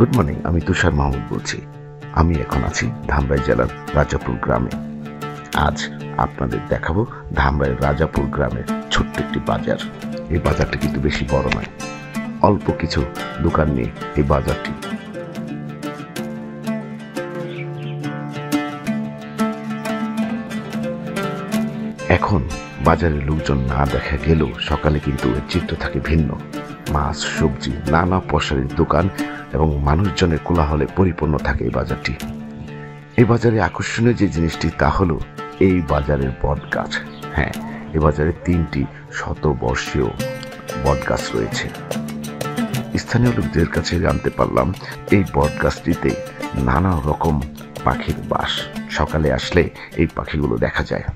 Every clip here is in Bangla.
গুড মর্নিং, আমি তুষার মাহমুদ বলছি। আমি এখন আছি ধামরাই জেলার রাজাপুর গ্রামে। আজ আপনাদের দেখাবো ধামরাই রাজাপুর গ্রামের ছোট্ট একটি বাজার। এই বাজারটি কিন্তু বেশি বড় নয়, অল্প কিছু দোকান নিয়ে এই বাজারটি। এখন বাজারের লোকজন না দেখা গেলেও সকালে কিন্তু এর চিত্র থাকে ভিন্ন। মাছ, সবজি, নানা পশারির দোকান এবং মানুষজনের কোলাহলে পরিপূর্ণ থাকে এই বাজারটি। এই বাজারে আকর্ষণীয় যে জিনিসটি তা হলো এই বাজারের বট গাছ। হ্যাঁ, এই বাজারে 3টি শতবর্ষীয় বট গাছ রয়েছে। স্থানীয় লোকদের কাছে জানতে পারলাম এই বট গাছটিতে নানা রকম পাখির বাস। সকালে আসলে এই পাখিগুলো দেখা যায়।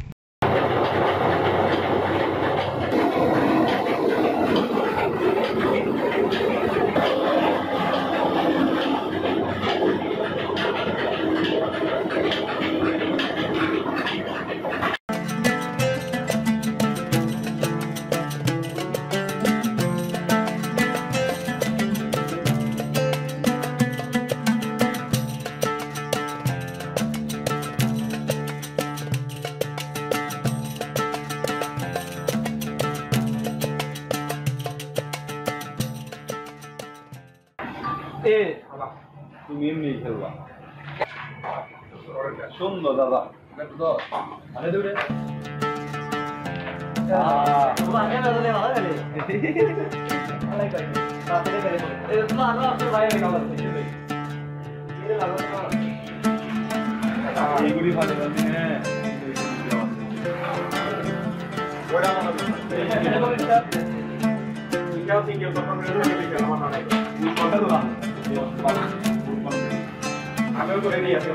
তুমি এমনি খেলবা সুন্দর দাদা এইগুলি ভালো হ্যাঁ আমিও করে নিয়ে আসি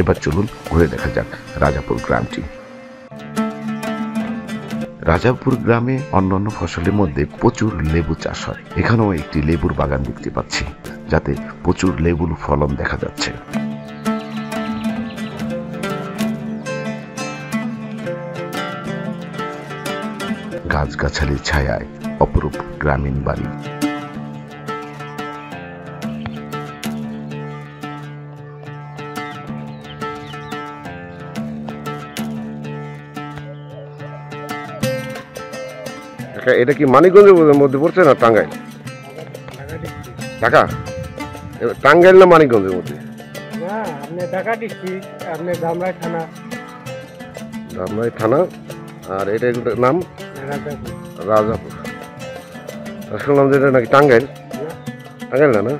এবার চলুন ঘুরে দেখা যাক রাজাপুর গ্রামটি। রাজাপুর গ্রামে অন্যান্য ফসলের মধ্যে প্রচুর লেবু চাষ হয়। এখানেও একটি লেবুর বাগান দেখতে পাচ্ছি, যাতে প্রচুর লেবুর ফলন দেখা যাচ্ছে। গাছগাছালির ছায়ায় অপরূপ গ্রামীণ বাড়ি। এটা কি মানিকগঞ্জের মধ্যে পড়ছে না টাঙ্গাইল? ঢাকা, টাঙ্গাইল না মানিকগঞ্জের মধ্যে? না, আপনি ঢাকা ডিস্ট্রিক্ট, আপনি ধামরাই থানা। ধামরাই থানা। আর এটা নাম রাজাপুর। শুনলাম যে এটা নাকি টাঙ্গাইল। টাঙ্গাইল না? না,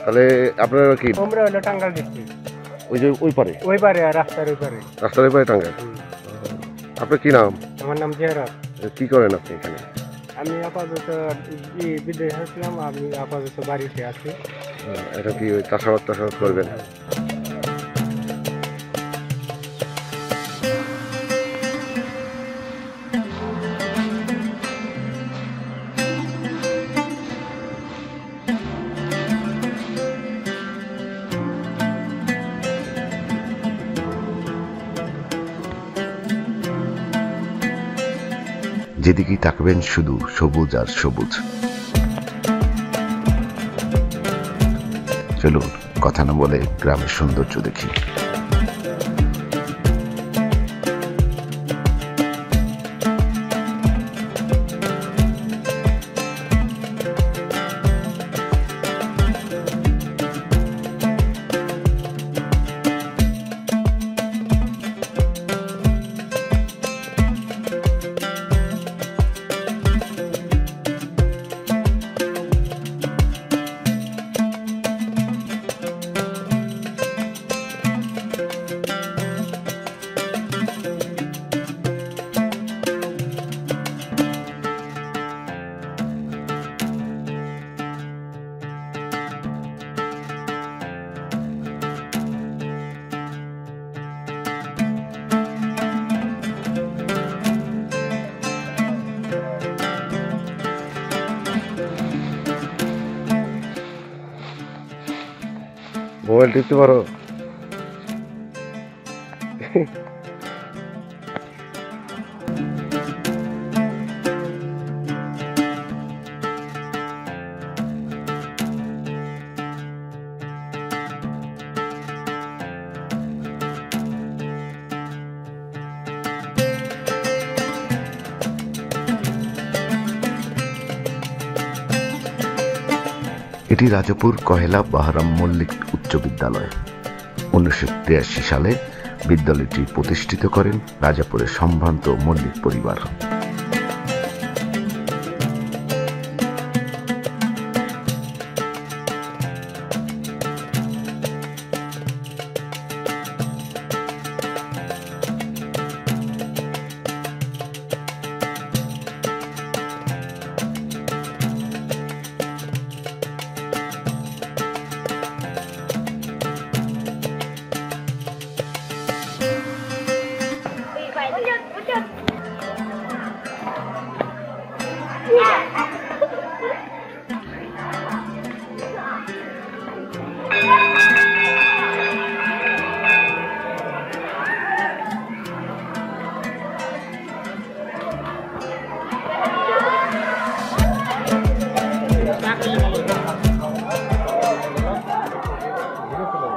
তাহলে আপনারা কি? আমরা হলো টাঙ্গাইল ডিস্ট্রিক্ট। ওই যে ওই পারে? ওই পারে, রাস্তার ওই পারে। রাস্তার ওই পারে টাঙ্গাইল। আপনার কি নাম? আমার নাম জিয়ারত। কি করেন আপনি এখানে? আমি আপাতত বিদেশে আসলাম, আমি আপাতত বাড়িতে আছি। এটা কি ওই চাষাবাদ করবেন? যেদিকেই তাকাবেন শুধু সবুজ আর সবুজ। চলুন কথা না বলে গ্রামের সৌন্দর্য দেখি। মোবাইল টিপতে পারো? এটি রাজাপুর কহেলা বাহারাম মল্লিক উচ্চ বিদ্যালয়। 1983 সালে বিদ্যালয়টি প্রতিষ্ঠিত করেন রাজাপুরের সম্ভ্রান্ত মল্লিক পরিবার।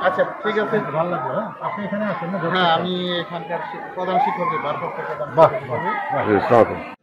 আচ্ছা ঠিক আছে, ভালো লাগলো। হ্যাঁ, আপনি এখানে আসেন না? হ্যাঁ, আমি এখানকার প্রধান শিক্ষকের ভারপ্রাপ্ত প্রধান শিক্ষক। আসসালামু আলাইকুম।